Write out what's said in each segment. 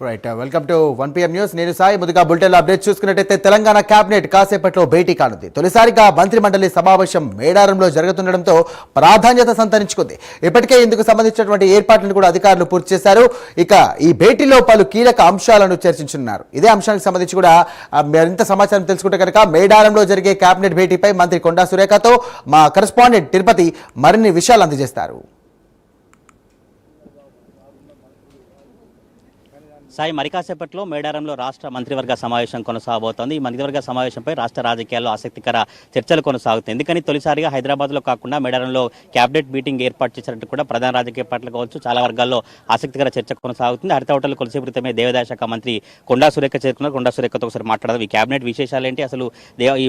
Right welcome to 1 PM news. నేను సాయి. ముందుగా bulletin update చూసుకున్నట్టయితే తెలంగాణ కేబినెట్ కాసేపట్లో భేటీ కానుంది. తొలిసారిగా మంత్రి మండలి సమావేశం మేడారంలో జరుగుతుండటంతో ప్రాధాన్యత సంతరించుకుంది. ఇప్పటికే ఇందుకు సంబంధించినటువంటి ఏర్పాట్లను కూడా అధికారులు పూర్తి చేశారు. ఇక ఈ భేటీలో పలు కీలక అంశాలను చర్చించనున్నారు. ఇదే అంశానికి సంబంధించి కూడా మరింత సమాచారం తెలుసుకుంటే కనుక మేడారంలో జరిగే కేబినెట్ భేటీపై మంత్రి కొండా సురేఖతో మా కరెస్పాండెంట్ తిరుపతి మరిన్ని విషయాలు అందజేస్తారు. సాయి మరి కాసేపట్లో మేడారంలో రాష్ట్ర మంత్రివర్గ సమావేశం కొనసాగబోతోంది. ఈ మంత్రివర్గ సమావేశంపై రాష్ట్ర రాజకీయాల్లో ఆసక్తికర చర్చలు కొనసాగుతాయి. ఎందుకని తొలిసారిగా హైదరాబాద్లో కాకుండా మేడారంలో కేబినెట్ మీటింగ్ ఏర్పాటు చేసినట్టు కూడా ప్రధాన రాజకీయ పార్టీలు కావచ్చు చాలా వర్గాల్లో ఆసక్తికర చర్చ కొనసాగుతుంది. హరిత హోటల్ కొలిసేపు క్రితమే దేవాదాయ శాఖ మంత్రి కొండా సురేఖ చేరుకున్నారు. కొండా సురేఖతో ఒకసారి మాట్లాడదాం. ఈ కేబినెట్ విశేషాలు ఏంటి, అసలు ఈ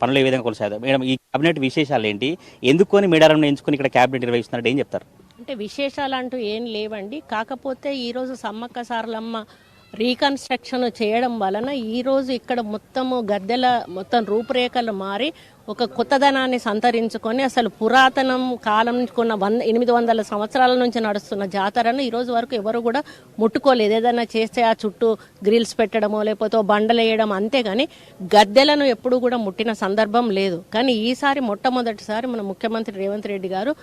పనులు ఏ విధంగా కొనసాగుతాయి మేడం, ఈ కేబినెట్ విశేషాలు ఏంటి, ఎందుకొని మేడారంలో ఎంచుకుని ఇక్కడ కేబినెట్ నిర్వహిస్తున్నారు, ఏం చెప్తారు? అంటే విశేషాలు అంటూ ఏం లేవండి. కాకపోతే ఈరోజు సమ్మక్క సారలమ్మ రీకన్స్ట్రక్షన్ చేయడం వలన ఈరోజు ఇక్కడ గద్దెల రూపురేఖలు మారి ఒక కొత్తదనాన్ని సంతరించుకొని అసలు పురాతనం కాలం నుంచి కొన్న 800 సంవత్సరాల నుంచి నడుస్తున్న జాతరను ఈరోజు వరకు ఎవరు కూడా ముట్టుకోలేదు. ఏదైనా చేస్తే ఆ చుట్టూ గ్రిల్స్ పెట్టడమో లేకపోతే బండలు వేయడం అంతేగాని గద్దెలను ఎప్పుడు కూడా ముట్టిన సందర్భం లేదు. కానీ ఈసారి మొట్టమొదటిసారి మన ముఖ్యమంత్రి రేవంత్ రెడ్డి గారు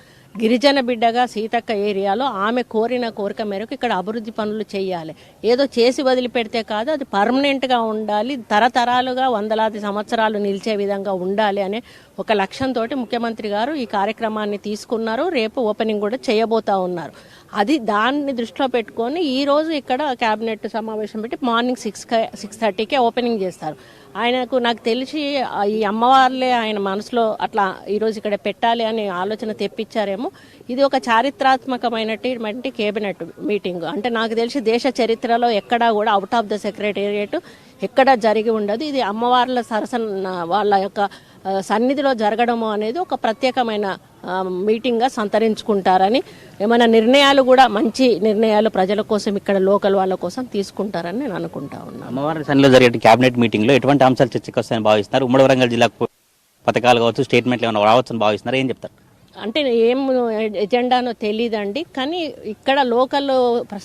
గిరిజన బిడ్డగా సీతక్క ఏరియాలో ఆమె కోరిన కోరిక మేరకు ఇక్కడ అభివృద్ధి పనులు చేయాలి. ఏదో చేసి వదిలిపెడితే కాదు, అది పర్మనెంట్గా ఉండాలి, తరతరాలుగా వందలాది సంవత్సరాలు నిలిచే విధంగా ఉండాలి అనే ఒక లక్ష్యంతో ముఖ్యమంత్రి గారు ఈ కార్యక్రమాన్ని తీసుకున్నారు. రేపు ఓపెనింగ్ కూడా చేయబోతా ఉన్నారు. దాన్ని దృష్టిలో పెట్టుకొని ఈరోజు ఇక్కడ కేబినెట్ సమావేశం పెట్టి మార్నింగ్ 6:30కే ఓపెనింగ్ చేస్తారు. నాకు తెలిసి ఈ అమ్మవార్లే ఆయన మనసులో అట్లా ఈరోజు ఇక్కడ పెట్టాలి అనే ఆలోచన తెప్పించారేమో. ఇది ఒక చారిత్రాత్మకమైనటువంటి కేబినెట్ మీటింగ్. అంటే నాకు తెలిసి దేశ చరిత్రలో ఎక్కడా కూడా అవుట్ ఆఫ్ ద సెక్రటేరియట్ ఎక్కడ జరిగి ఉండదు. ఇది అమ్మవార్ల వాళ్ళ యొక్క సన్నిధిలో జరగడము అనేది ఒక ప్రత్యేకమైన మీటింగ్గా సంతరించుకుంటారని, ఏమైనా నిర్ణయాలు కూడా మంచి నిర్ణయాలు ప్రజల కోసం ఇక్కడ లోకల్ వాళ్ళ కోసం తీసుకుంటారని నేను అనుకుంటా ఉన్నాను. అమ్మవారి సన్నిధిలో జరిగే కేబినెట్ మీటింగ్ లో ఎటువంటి అంశాలు చర్చకు వస్తాయని భావిస్తున్నారు? ఉమ్మడి వరంగల్ జిల్లాకు పథకాలు కావచ్చు, స్టేట్మెంట్లు ఏమైనా రావచ్చని భావిస్తున్నారు, ఏం చెప్తారు? అంటే ఏం ఎజెండానో తెలియదండి, కానీ ఇక్కడ లోకల్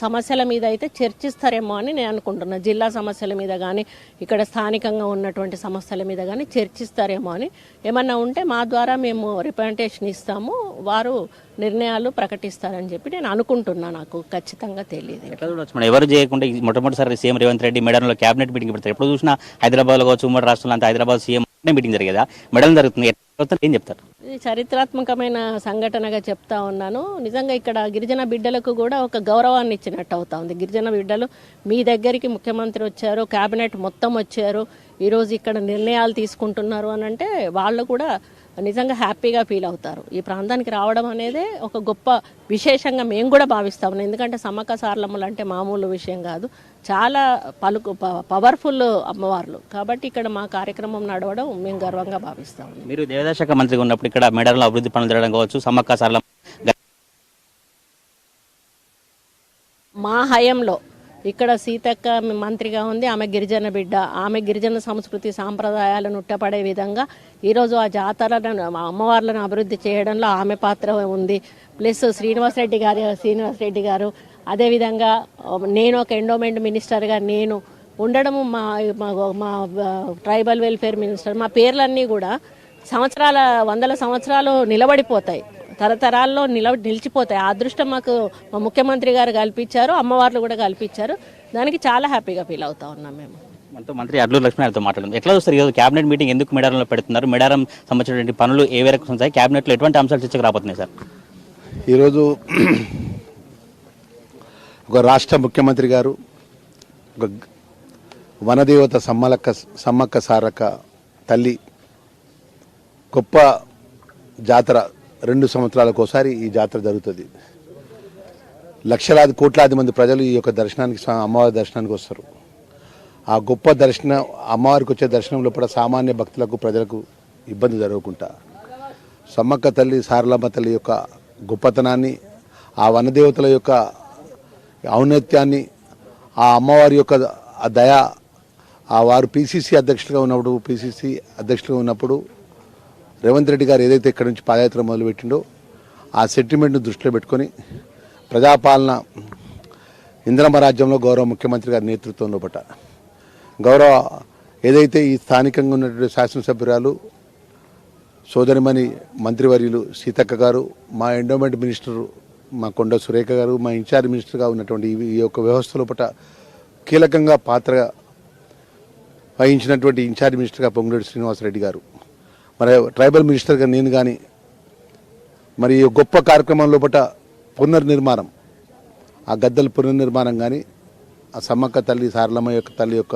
సమస్యల మీద అయితే చర్చిస్తారేమో అని నేను అనుకుంటున్నాను. జిల్లా సమస్యల మీద కానీ ఇక్కడ స్థానికంగా ఉన్నటువంటి సమస్యల మీద కానీ చర్చిస్తారేమో అని. ఏమన్నా ఉంటే మా ద్వారా మేము రిప్రజెంటేషన్ ఇస్తాము, వారు నిర్ణయాలు ప్రకటిస్తారని చెప్పి నేను అనుకుంటున్నా. నాకు ఖచ్చితంగా తెలియదు. ఎవరు చేయకుండా మొట్టమొదటిసారి సీఎం రేవంత్ రెడ్డి మేడంలో కేబినెట్ మీటింగ్ పెడతారు. ఎప్పుడు చూసినా హైదరాబాద్ కావచ్చు, ఉమ్మడి రాష్ట్రంలో అంతా హైదరాబాద్ సీఎం మీటింగ్ జరిగేదా, మెడల్ జరుగుతుంది, ఏం చెప్తారు? ఇది చారిత్రాత్మకమైన సంఘటనగా చెప్తా ఉన్నాను. నిజంగా ఇక్కడ గిరిజన బిడ్డలకు కూడా ఒక గౌరవాన్ని ఇచ్చినట్టు అవుతా ఉంది. గిరిజన బిడ్డలు మీ దగ్గరికి ముఖ్యమంత్రి వచ్చారు, కేబినెట్ మొత్తం వచ్చారు, ఈరోజు ఇక్కడ నిర్ణయాలు తీసుకుంటున్నారు అని అంటే వాళ్ళు కూడా నిజంగా హ్యాపీగా ఫీల్ అవుతారు. ఈ ప్రాంతానికి రావడం అనేది ఒక గొప్ప విశేషంగా మేము కూడా భావిస్తాము. ఎందుకంటే సమ్మక్క సారలమ్మలు అంటే మామూలు విషయం కాదు, చాలా పవర్ఫుల్ అమ్మవార్లు. కాబట్టి ఇక్కడ మా కార్యక్రమం నడవడం మేము గర్వంగా భావిస్తాము. మీరు దేవాదాయ శాఖ మంత్రిగా ఉన్నప్పుడు ఇక్కడ మేడారంలో అభివృద్ధి పనులు జరగడం కావచ్చు, సమ్మక్క సారలమ్మ మా హయంలో ఇక్కడ సీతక్క మంత్రిగా ఉంది, ఆమె గిరిజన బిడ్డ, ఆమె గిరిజన సంస్కృతి సాంప్రదాయాలను ఉట్టపడే విధంగా ఈరోజు ఆ జాతరలను అమ్మవార్లను అభివృద్ధి చేయడంలో ఆమె పాత్ర ఉంది. ప్లస్ శ్రీనివాసరెడ్డి గారు అదేవిధంగా నేను ఒక ఎండోమెంట్ మినిస్టర్గా నేను ఉండడము, మా ట్రైబల్ వెల్ఫేర్ మినిస్టర్, మా పేర్లన్నీ కూడా వందల సంవత్సరాలు నిలబడిపోతాయి, తరతరాల్లో నిలిచిపోతాయి. ఆ అదృష్టం మాకు మా ముఖ్యమంత్రి గారు కల్పించారు, అమ్మవార్లు కూడా కల్పించారు. దానికి చాలా హ్యాపీగా ఫీల్ అవుతా ఉన్నాం మేము. మనతో మంత్రి అడ్లూరు లక్ష్మీనారాయణతో మాట్లాడుతుంది. ఎట్లా చూస్తారు ఈరోజు కేబినెట్ మీటింగ్ ఎందుకు మేడారంలో పెడుతున్నారు? మేడారం సంబంధించినటువంటి పనులు ఏ వరకు ఉంటాయి, కేబినెట్లో ఎటువంటి అంశాలు చర్చకు రాబోతున్నాయి సార్? ఈరోజు ఒక రాష్ట్ర ముఖ్యమంత్రి గారు ఒక వనదేవత సమ్మక్క సారక్క తల్లి గొప్ప జాతర 2 సంవత్సరాలకు ఒకసారి ఈ జాతర జరుగుతుంది. లక్షలాది కోట్లాది మంది ప్రజలు ఈ యొక్క దర్శనానికి, అమ్మవారి దర్శనానికి వస్తారు. ఆ గొప్ప దర్శనం, అమ్మవారికి వచ్చే దర్శనంలో కూడా సామాన్య భక్తులకు, ప్రజలకు ఇబ్బంది జరగకుండా సమ్మక్క తల్లి సారలమ్మ తల్లి యొక్క గొప్పతనాన్ని, ఆ వనదేవతల యొక్క ఔన్నత్యాన్ని, ఆ అమ్మవారి యొక్క దయ, ఆ వారు పిసిసి అధ్యక్షులుగా ఉన్నప్పుడు రేవంత్ రెడ్డి గారు ఏదైతే ఇక్కడ నుంచి పాదయాత్ర మొదలుపెట్టిండో ఆ సెంటిమెంట్ను దృష్టిలో పెట్టుకొని ప్రజాపాలన ఇందిరమ్మ రాజ్యంలో గౌరవ ముఖ్యమంత్రి గారి నేతృత్వం లోపట గౌరవ ఏదైతే ఈ స్థానికంగా ఉన్నటువంటి శాసనసభ్యురాలు సోదరిమణి మంత్రివర్యులు సీతక్క గారు, మా ఎండోమెంట్ మినిస్టర్ మా కొండ సురేఖ గారు, మా ఇన్ఛార్జ్ మినిస్టర్గా ఉన్నటువంటి ఈ యొక్క వ్యవస్థ లోపల కీలకంగా పాత్ర వహించినటువంటి ఇన్ఛార్జ్ మినిస్టర్గా పొంగులేటి శ్రీనివాసరెడ్డి గారు, మరి ట్రైబల్ మినిస్టర్గా నేను కానీ, మరి ఈ గొప్ప కార్యక్రమం లోపల పునర్నిర్మాణం, ఆ గద్దెల పునర్నిర్మాణం కానీ, ఆ సమ్మక్క తల్లి సారలమ్మ యొక్క తల్లి యొక్క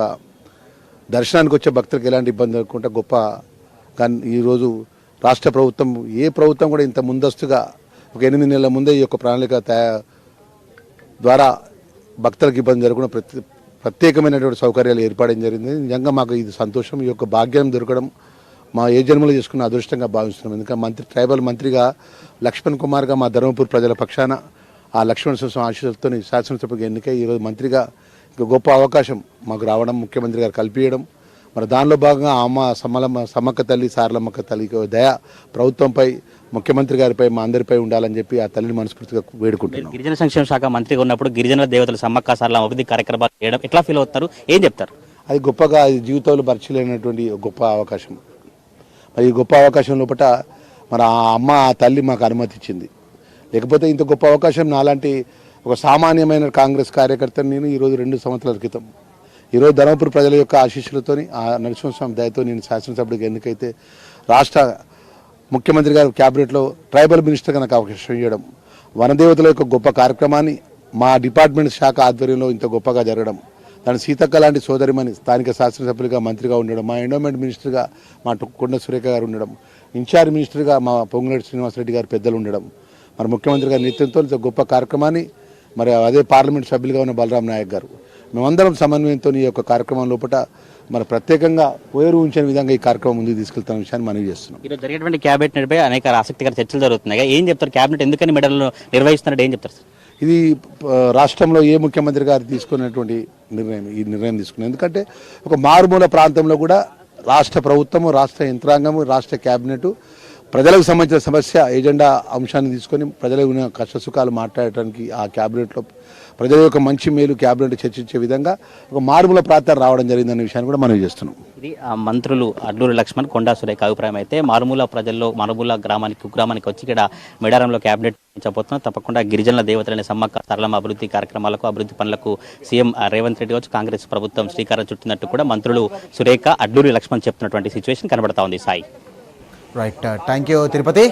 దర్శనానికి వచ్చే భక్తులకు ఎలాంటి ఇబ్బంది లేకుండా గొప్ప కానీ ఈరోజు రాష్ట్ర ప్రభుత్వం ఏ ప్రభుత్వం కూడా ఇంత ముందస్తుగా ఒక 8 నెలల ముందే ఈ యొక్క ప్రణాళిక ద్వారా భక్తులకు ఇబ్బంది జరగకుండా ప్రత్యేకమైనటువంటి సౌకర్యాలు ఏర్పడడం జరిగింది. నిజంగా మాకు ఇది సంతోషం. ఈ యొక్క భాగ్యం దొరకడం మా ఏ జన్మలో చేసుకున్న అదృష్టంగా భావిస్తున్నాం. ఎందుకంటే ట్రైబల్ మంత్రిగా లక్ష్మణ్ కుమార్గా మా ధర్మపూర్ ప్రజల పక్షాన ఆ లక్ష్మణ స్వామి ఆశీస్సులతో శాసనసభకు ఎన్నికై ఈరోజు మంత్రిగా ఒక గొప్ప అవకాశం మాకు రావడం, ముఖ్యమంత్రి గారు కల్పించడం, మరి దానిలో భాగంగా అమ్మ సమ్మక్క తల్లి సారలమ్మక్క తల్లికి దయ ప్రభుత్వంపై, ముఖ్యమంత్రి గారిపై, మా అందరిపై ఉండాలని చెప్పి ఆ తల్లిని మనస్ఫూర్తిగా వేడుకుంటున్నాం. గిరిజన సంక్షేమ శాఖ మంత్రిగా ఉన్నప్పుడు గిరిజన దేవతలు సమ్మక్క సారలమ్మ అభివృద్ధి కార్యక్రమాలు చేయడం ఎట్లా ఫీల్ అవుతారు, ఏం చెప్తారు? అది గొప్పగా జీవితంలో పరిచయమైనటువంటి గొప్ప అవకాశం. మరి ఈ గొప్ప అవకాశం లోపల మరి ఆ అమ్మ ఆ తల్లి మాకు అనుమతి ఇచ్చింది. లేకపోతే ఇంత గొప్ప అవకాశం నాలాంటి ఒక సామాన్యమైన కాంగ్రెస్ కార్యకర్తను నేను ఈరోజు 2 సంవత్సరాల క్రితం ఈరోజు ధర్మపురి ప్రజల యొక్క ఆశీస్సులతోని ఆ నరసింహస్వామి దయతో నేను శాసనసభ్యుడికి ఎన్నికైతే రాష్ట్ర ముఖ్యమంత్రి గారు క్యాబినెట్లో ట్రైబల్ మినిస్టర్గా నాకు అవకాశం ఇవ్వడం, వనదేవతల యొక్క గొప్ప కార్యక్రమాన్ని మా డిపార్ట్మెంట్ శాఖ ఆధ్వర్యంలో ఇంత గొప్పగా జరగడం, దాని సీతక్క లాంటి సోదరిమని స్థానిక శాసనసభ్యులుగా మంత్రిగా ఉండడం, మా ఎండోమెంట్ మినిస్టర్గా మా కొండ సురేఖ గారు ఉండడం, ఇన్ఛార్జ్ మినిస్టర్గా మా పొంగులేటి శ్రీనివాసరెడ్డి గారు పెద్దలు ఉండడం, మరి ముఖ్యమంత్రి గారి నేతృత్వంతో ఇంత గొప్ప కార్యక్రమాన్ని, మరి అదే పార్లమెంట్ సభ్యులుగా ఉన్న బలరాం నాయక్ గారు, మేమందరం సమన్వయంతో ఈ యొక్క కార్యక్రమం లోపల మరి ప్రత్యేకంగా పేరు ఉంచిన విధంగా ఈ కార్యక్రమం ముందుకు తీసుకెళ్తున్న విషయాన్ని మనవి చేస్తున్నాం. ఈరోజు జరిగేటువంటి క్యాబినెట్ నిర్పై అనేక ఆసక్తికర చర్చలు జరుగుతున్నాయి. ఏం చెప్తారు? క్యాబినెట్ ఎందుకని మెడల్లో నిర్వహిస్తున్నారు, ఏం చెప్తారు? ఇది రాష్ట్రంలో ఏ ముఖ్యమంత్రి గారు తీసుకున్నటువంటి నిర్ణయం, ఈ నిర్ణయం తీసుకున్నారు. ఎందుకంటే ఒక మారుమూల ప్రాంతంలో కూడా రాష్ట్ర ప్రభుత్వము, రాష్ట్ర యంత్రాంగము, రాష్ట్ర క్యాబినెట్ ప్రజలకు సంబంధించిన సమస్య ఎజెండా అంశాన్ని తీసుకొని ప్రజలకు ఉన్న కష్టసుఖాలు మాట్లాడటానికి ఆ క్యాబినెట్లో ప్రజల యొక్క మంచి మేలు క్యాబినెట్ చర్చించే విధంగా ఒక మారుమూల ప్రాంతాలు రావడం జరిగిందనే విషయాన్ని కూడా మనం చేస్తున్నాం. ఇది మంత్రులు అడ్లూరి లక్ష్మణ్, కొండా సురేఖ అభిప్రాయం. అయితే మారుమూల ప్రజల్లో మారుమూల కుగ్రామానికి వచ్చి ఇక్కడ మేడారంలో క్యాబినెట్ చెప్పబోతున్నారు. తప్పకుండా గిరిజనుల దేవతలైన సమ్మక్క సారలమ్మ అభివృద్ధి కార్యక్రమాలకు, అభివృద్ధి పనులకు సీఎం రేవంత్ రెడ్డి వచ్చి కాంగ్రెస్ ప్రభుత్వం శ్రీకారం చుట్టినట్టు కూడా మంత్రులు సురేఖ, అడ్లూరి లక్ష్మణ్ చెప్తున్నటువంటి సిచ్యువేషన్ కనబడతా ఉంది. Sai. Right, thank you Tirupati.